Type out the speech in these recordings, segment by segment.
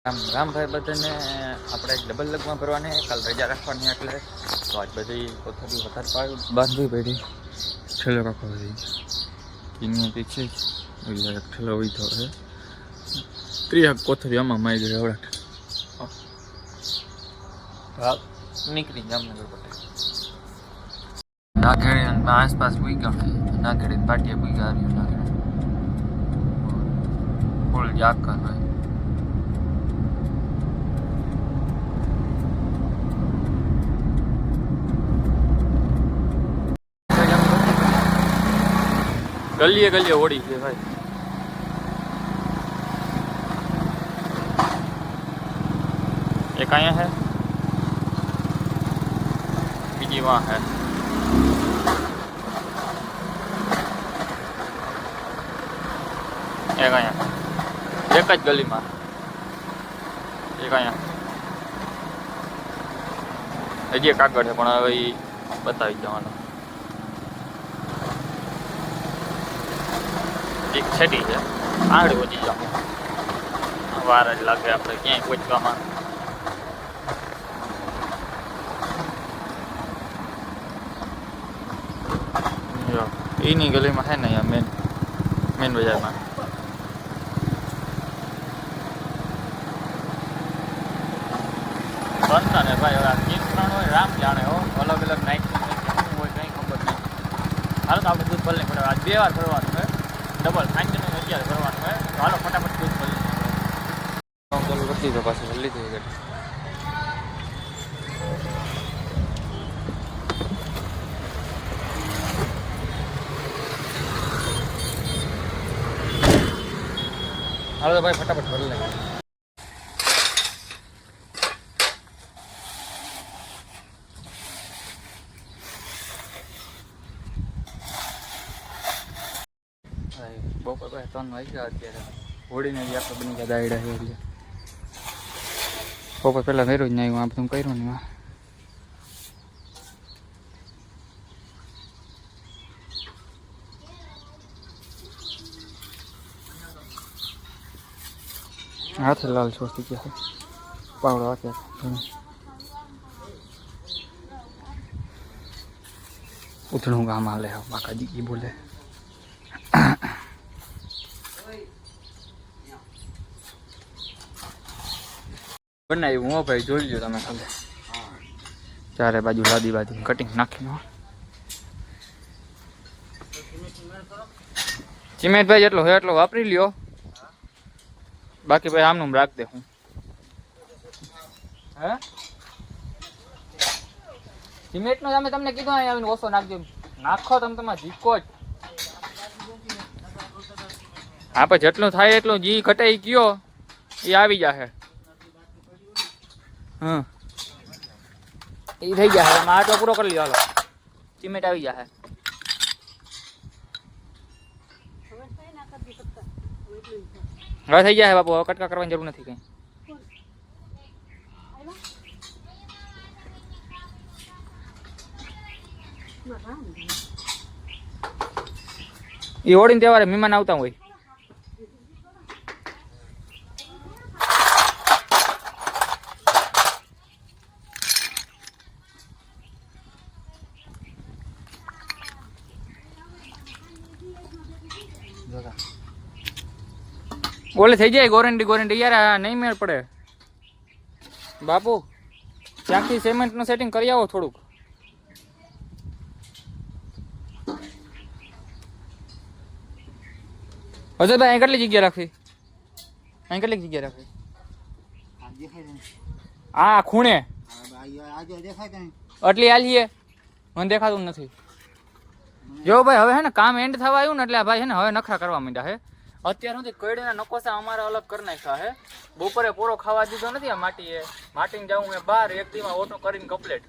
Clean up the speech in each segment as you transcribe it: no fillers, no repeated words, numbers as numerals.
રામભાઈ બધાને આપણે ડબલ લગમાં ભરવાની કાલ રજા રાખવાની એટલે તો આજ બધી કોથળી વધારે બાંધવી પડી ઠેલો રાખવો એની પીછે જ ઠેલો વીધો છે 30 કોથળી આમાં મારી ગઈ હવડાટ નીકળી જામનગર પટેલ નાગેડી આસપાસ પૂગ્યા નાગેડી પાટિયા પૂગ્યા નાગેડી ફૂલ જાગ કર ભાઈ गलिए गलिए ओड़ी है भाई एक आया है बीजी वहाँ है एक आया एक ज गली में एक आया हजी एक आगळ है पण हवे बतावी जवानो एक छठी है आगे वधी जाओ वार ज लागे આપણે ક્યાંય પહોંચવામાં જો એની ગલીમાં છે ને અહીંયા મેન બજારમાં બનતા ને ભાઈ હવે કેમ ત્રણ હોય રામ જાણે હો અલગ અલગ નાઇટ હોય કંઈ ખબર નહીં હાલ તો આપણે દૂધ ભલે પડે આજ 2 વાર ભરવાનું છે डबल फाइन અત્યારે કરવાનું હોય તો હાલો ફટાફટ દૂધ ભરી ચાલુ કરતી તો પાછી જલ્દી થઈ ગઈ હાલો તો ભાઈ ફટાફટ ભરી લે બપોર ભાઈ 3 વાગ્યા અત્યારે હોળીને બી આપણે બની ગયા દાયડા છે એટલે બપોર પહેલાં કર્યું જ નહીં હું આ બધું કર્યું ને હાથે લાલ છોડતી ગયા છે પાવડો હાથે ઉથણું ગામ હાલે બાકાજી ઈ બોલે બનાવ્યું હો ભાઈ જોઈ લો તમે ખાલી ચારે બાજુ લાદી બાજુ કટિંગ નાખીને સિમેન્ટ ભાઈ જેટલો હોય એટલો વાપરી લ્યો બાકી ભાઈ આમનું રાખ દે હું હે સિમેન્ટનો અમે તમને કીધું અહીંયા આવીને ઓછો નાખજો નાખો તમે તમારે જીકો જ હા પણ જેટલું થાય એટલું જી ઘટાઈ ગયો એ આવી જશે હા એ થઈ જશે આમાં આટલો પૂરો કરી લ્યો હાલો સિમેન્ટ આવી જશે હવે થઈ જાય બાપુ હવે કટકા કરવાની જરૂર નથી કઈ એ ઓળીને તહેવારે મહેમાન આવતા હોય ઓલે થઈ જાય ગોરંટી યાર નહીં મેળ પડે બાપુ ત્યાંથી સિમેન્ટનું સેટિંગ કરી આવો થોડુંક હજુ ભાઈ અહીં કેટલી જગ્યા રાખવી અહીં કેટલી જગ્યા રાખવી હા ખૂણે આટલી આલીએ મને દેખાતું નથી જો ભાઈ હવે હે ને કામ એન્ડ થવા આવ્યું ને એટલે ભાઈ છે ને હવે નખરા કરવા માંડ્યા હે અત્યાર સુધી કઈડીના નકોસા અમારે અલગ કરી નાખ્યા હે બપોરે પૂરો ખાવા દીધો નથી આ માટીને જાઉં મેં બહાર એક દીમાં ઓટો કરીને કમ્પ્લીટ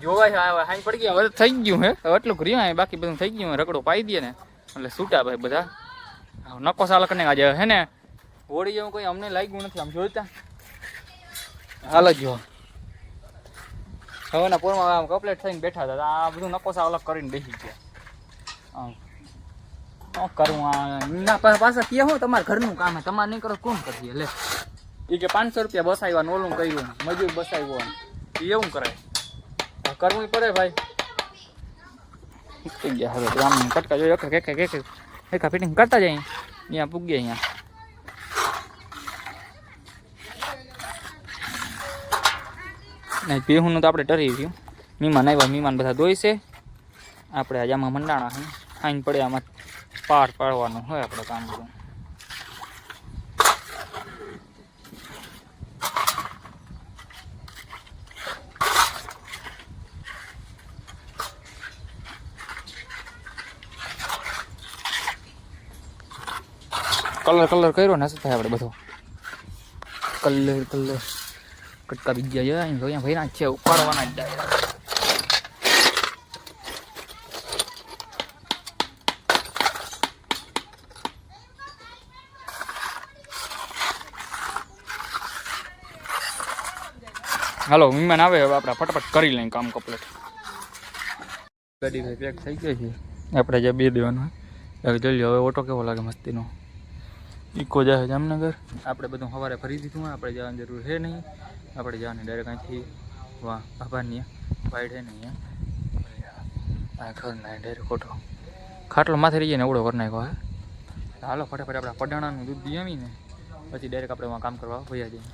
જોવાય છે હાઈ પડી ગયા હવે થઈ ગયું હે એટલું કર્યું બાકી બધું થઈ ગયું રગડો પાઈ દે ને એટલે છૂટા ભાઈ બધા નકોસા અલગ કરીને આજે હે ને હોળી જેવું કોઈ અમને લાગ્યું નથી આમ જોઈતા હાલ જ જો હવેના પૂરમાં આમ કમ્પ્લીટ થઈને બેઠા હતા આ બધું નકોસા અલગ કરીને બેસી ગયા કરું આ પાછા કે હું તમારા ઘરનું કામ હે તમારે નહીં કરો કોણ કરીએ લે એ કે 500 રૂપિયા બસાવ્યા ને ઓલું કર્યું મજૂર બસાવ્યો એ એવું કરે કરવું પડે ભાઈ. થઈ ગયા હવે આમ કટકા જોઈ એકા ફિટિંગ કરતા જાય અહીંયા પૂગ્યા અહીંયા. નહીં પીહુંનું તો આપણે ટરી ગયું. મીમાન આવ્યા મીમાન બધા દોઈશે આપણે આજે આમાં મંડાણા છે આઈને પડે આમાં પાર પાડવાનું હોય આપણે કામ કરવું. કલર કર્યો ને શું થાય આપણે બધો કલર કટકા બીજા જાય અહીંયા ભાઈ ના છે ઉપાડવાના જ જાય. હાલો મહેમાન આવે હવે આપણે ફટાફટ કરી લઈએ કામ કમ્પ્લીટ. ગાડી ભાઈ પેક થઈ ગઈ છે આપણે જ્યાં બે દેવાનું હોય જોઈ લો. હવે ઓટો કેવો લાગે મસ્તીનો ઇકો જાય જામનગર. આપણે બધું સવારે ફરી દીધું હોય આપણે જવાની જરૂર છે નહીં. આપણે જવાની ડાયરેક્ટ અહીંથી વાહ આભારની વાઈડ છે ને અહીંયા ઘર ના ડાયરેક્ટ ઓટો ખાટલો માથે રહી જાય ને એવડો કરી નાખ્યો હે. હાલો ફટાફટ આપણા પડાણાનું દૂધ દી આવીને પછી ડાયરેક્ટ આપણે કામ કરવા ભૈયા જઈએ.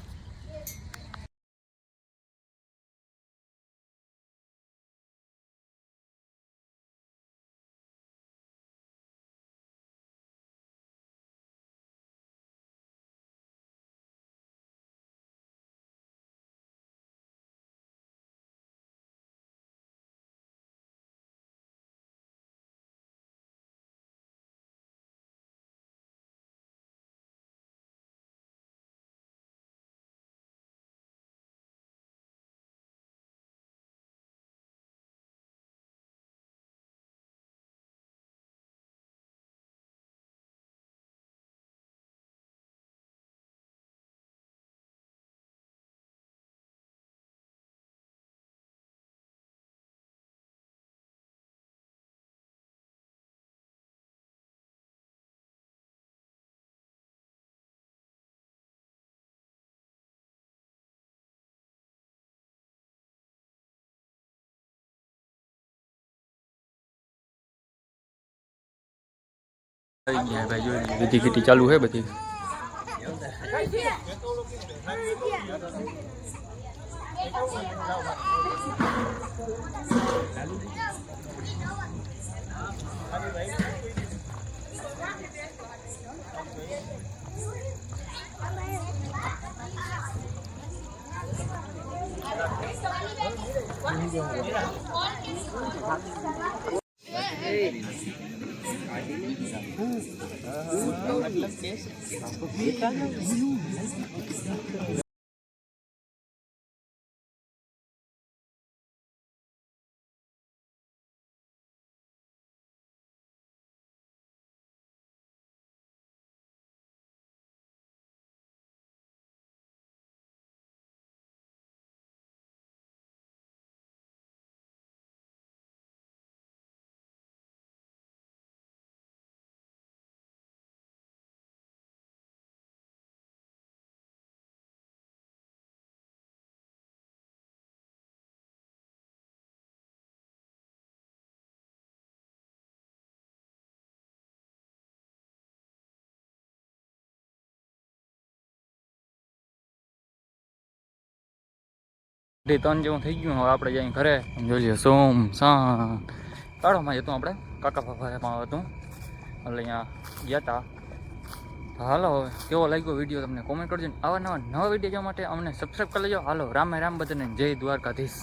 ભાઈ જોઈ વિધિ ખીટી ચાલુ છે બધી. ત્રણ જેવું થઈ ગયું. હવે આપણે જઈએ ઘરે જોઈ લઈએ સોમ સાન કાળોમાં જતું આપણે કાકા ફાફામાં હતું એટલે અહીંયા ગયા હતા. હાલો હવે કેવો લાગ્યો વિડીયો તમને કોમેન્ટ કરજો. આવા નવા વિડીયો જોવા માટે અમને સબસ્ક્રાઈબ કરી લેજો. હાલો રામે રામ બધાને જય દ્વારકાધીશ.